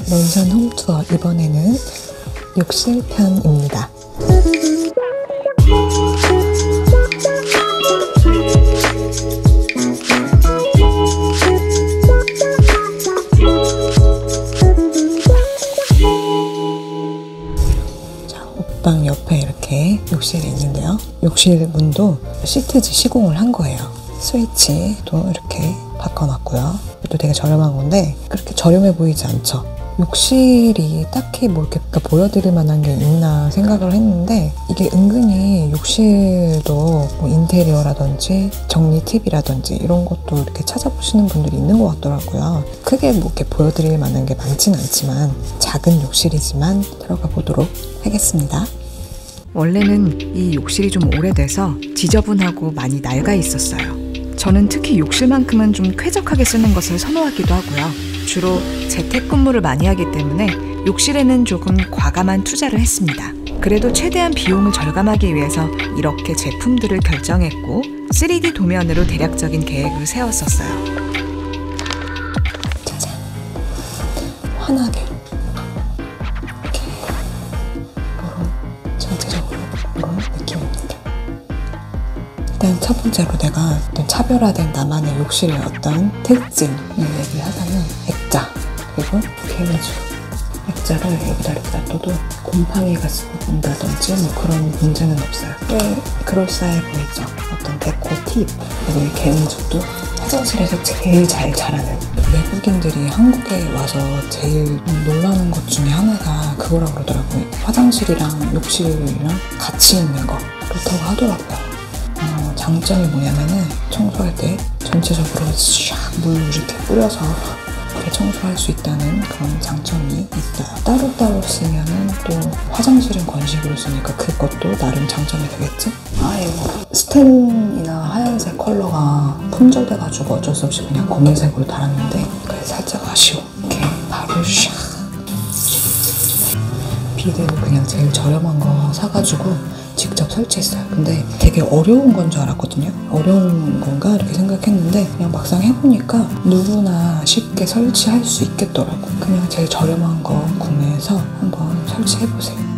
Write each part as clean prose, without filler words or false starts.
멘션 홈투어, 이번에는 욕실 편입니다. 옷방 옆에 이렇게 욕실이 있는데요. 욕실 문도 시트지 시공을 한 거예요. 스위치도 이렇게 바꿔놨고요. 이것도 되게 저렴한 건데 그렇게 저렴해 보이지 않죠. 욕실이 딱히 뭐 이렇게 보여드릴 만한 게 있나 생각을 했는데 이게 은근히 욕실도 뭐 인테리어라든지 정리 팁이라든지 이런 것도 이렇게 찾아보시는 분들이 있는 것 같더라고요. 크게 뭐 이렇게 보여드릴 만한 게 많진 않지만 작은 욕실이지만 들어가 보도록 하겠습니다. 원래는 이 욕실이 좀 오래돼서 지저분하고 많이 낡아 있었어요. 저는 특히 욕실만큼은 좀 쾌적하게 쓰는 것을 선호하기도 하고요. 주로 재택근무를 많이 하기 때문에 욕실에는 조금 과감한 투자를 했습니다. 그래도 최대한 비용을 절감하기 위해서 이렇게 제품들을 결정했고 3D 도면으로 대략적인 계획을 세웠었어요. 짜잔! 환하게 이렇게 전체적으로 이런 느낌입니다. 일단 첫 번째로 내가 어떤 차별화된 나만의 욕실의 어떤 특징을 얘기를 하자면 액자, 그리고 개미줄. 액자를 여기다 이렇게 놔둬도 곰팡이가 온다든지 뭐 그런 문제는 없어요. 꽤 그럴싸해 보이죠? 어떤 데코 팁. 그리고 이 개미줄도 화장실에서 제일 잘 자라는, 외국인들이 한국에 와서 제일 놀라는 것 중에 하나가 그거라고 그러더라고요. 화장실이랑 욕실이랑 같이 있는 거. 그렇다고 하더라고요. 장점이 뭐냐면은 청소할 때 전체적으로 샥 물 이렇게 뿌려서 청소할 수 있다는 그런 장점이 있어요. 따로따로 쓰면은 또 화장실은 건식으로 쓰니까 그것도 나름 장점이 되겠지? 이거 스텐이나 하얀색 컬러가 품절돼가지고 어쩔 수 없이 그냥 검은색으로 달았는데 그래 살짝 아쉬워. 이렇게 바로 샥. 비데도 그냥 제일 저렴한 거 사가지고 직접 설치했어요. 근데 되게 어려운 건 줄 알았거든요. 어려운 건가 이렇게 생각했는데 그냥 막상 해보니까 누구나 쉽게 설치할 수 있겠더라고. 그냥 제일 저렴한 거 구매해서 한번 설치해보세요.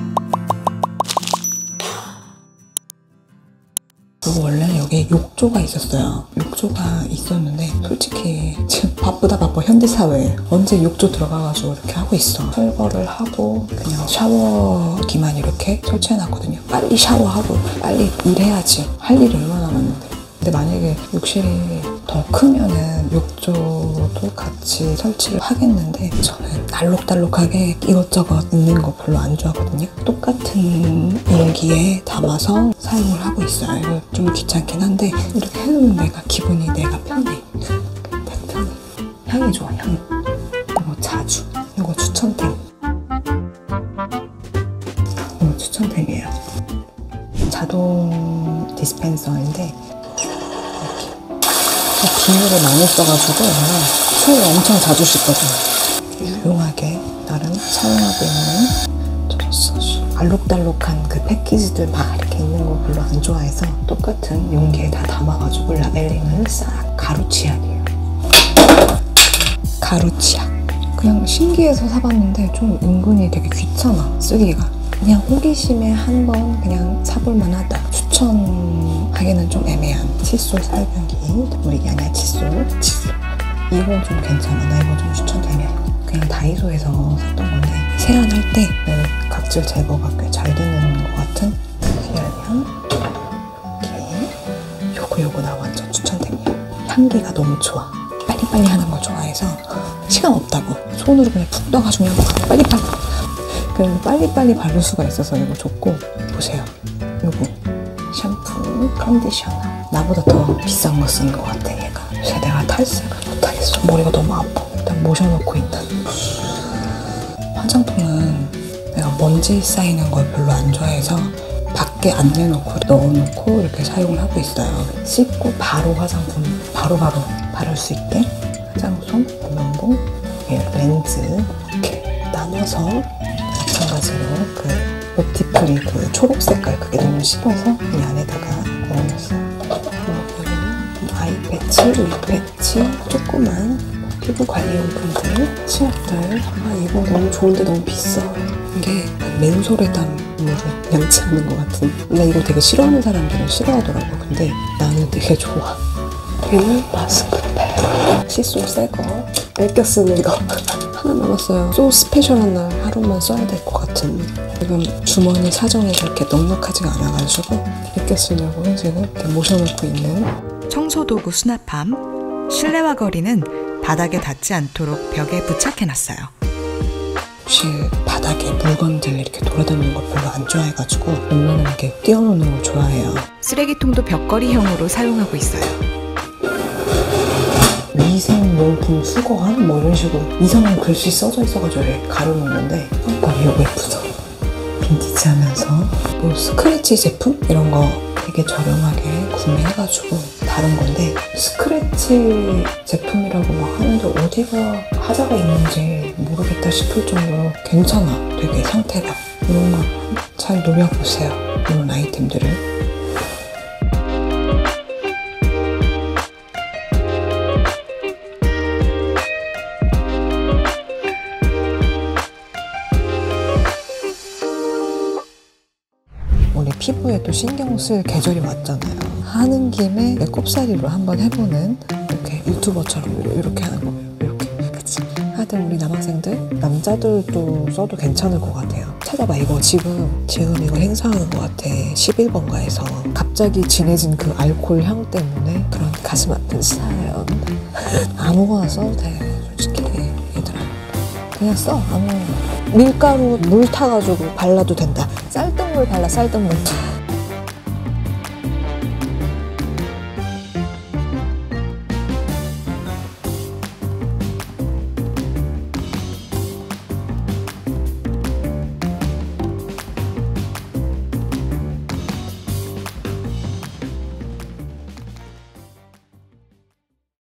그리고 원래 여기 욕조가 있었어요. 욕조가 있었는데 솔직히 지금 바쁘다 바빠 현대사회에 언제 욕조 들어가가지고 이렇게 하고 있어. 철거를 하고 그냥 샤워기만 이렇게 설치해놨거든요. 빨리 샤워하고 빨리 일해야지. 할 일이 얼마나 많은데. 근데 만약에 욕실이 더 크면은 욕조도 같이 설치를 하겠는데 저는 알록달록하게 이것저것 있는 거 별로 안 좋아하거든요. 똑같은 용기에 담아서 사용을 하고 있어요. 이거 좀 귀찮긴 한데 이렇게 해놓으면 내가 편해. 편해. 향이 좋아, 향이. 이거 자주. 이거 추천템. 이거 추천템이에요. 자동 디스펜서인데 비누를 많이 써가지고 내가 손을 엄청 자주 씻거든요. 유용하게 나름 사용하고 있는 저소스. 알록달록한 그 패키지들 막 이렇게 있는 거 별로 안 좋아해서 똑같은 용기에 다 담아가지고 라벨링을 싹 가루치약이에요. 가루치약. 그냥 신기해서 사봤는데 좀 은근히 되게 귀찮아 쓰기가. 그냥 호기심에 한번 그냥 사볼만 하다. 추천하기는 좀 애매한 칫솔 살균기. 우리 아니야 칫솔. 이건 좀 괜찮아. 나 이거 좀 추천되면. 그냥 다이소에서 샀던 건데 세안할 때 각질 제거가 꽤 잘 되는 것 같은 세안향. 이렇게 요거 나 완전 추천됩니다. 향기가 너무 좋아. 빨리빨리 하는 걸 좋아해서 시간 없다고 손으로 그냥 푹 떠가지고 그냥 빨리빨리. 그래서 빨리빨리 바를 수가 있어서 이거 좋고. 보세요. 요거 샴푸, 컨디셔너. 나보다 더 비싼 거 쓰는 것 같아 얘가. 요새 내가 탈색을 못하겠어. 머리가 너무 아파. 일단 모셔놓고 있다. 화장품은 내가 먼지 쌓이는 걸 별로 안 좋아해서 밖에 안 내놓고 넣어놓고 이렇게 사용을 하고 있어요. 씻고 바로 화장품 바로바로 바를 수 있게 화장솜, 면봉, 렌즈 이렇게 나눠서 마찬가지로 그 옵티프리 그 초록 색깔 그게 너무 씹어서 이 안에다가 넣어놨어요. 여기는 아이 패치, 립 패치, 조그만 피부 관리용품들, 치약들. 아, 이거 너무 좋은데 너무 비싸. 이게 맨솔에담으로 양치 하는 것 같은. 나 이거 되게 싫어하는 사람들은 싫어하더라고. 근데 나는 되게 좋아. 그리고 마스크팩. 시소 새거. 아껴 쓰는 거. 하나 남았어요. 소 스페셜한 날 하루만 써야 될 것 같은. 지금 주머니 사정이 그렇게 넉넉하지가 않아가지고 아껴 쓰려고 지금 이렇게 모셔놓고 있는. 청소도구 수납함. 실내와 거리는 바닥에 닿지 않도록 벽에 부착해놨어요. 혹시 바닥에 물건들 이렇게 돌아다니는 거 별로 안 좋아해가지고 웬만하게 띄워놓는 걸 좋아해요. 쓰레기통도 벽걸이형으로 사용하고 있어요. 위생용품 수거함? 뭐 이런 식으로 이상한 글씨 써져 있어가지고 이렇게 가려놓는데 이거 예쁘죠? 빈티지하면서 뭐 스크래치 제품? 이런 거 되게 저렴하게 구매해가지고 다른 건데 스크래치 제품이라고 막 하는데 어디가 하자가 있는지 모르겠다 싶을 정도로 괜찮아. 되게 상태가. 이런 거 잘 노려보세요. 이런 아이템들을. 우리 피부에도 신경 쓸 계절이 왔잖아요. 하는 김에 내 꼽사리로 한번 해보는, 이렇게 유튜버처럼 이렇게 하는 거예요. 이렇게. 그치? 하여튼 우리 남학생들, 남자들도 써도 괜찮을 것 같아요. 찾아봐. 이거 지금 이거 행사하는 것 같아. 11번가에서 갑자기 진해진 그 알코올 향 때문에 그런 가슴 아픈 사연. 아무거나 써도 돼. 솔직히 얘들아. 그냥 써. 아무거나. 밀가루 물 타가지고 발라도 된다. 쌀뜨물 발라. 쌀뜨물.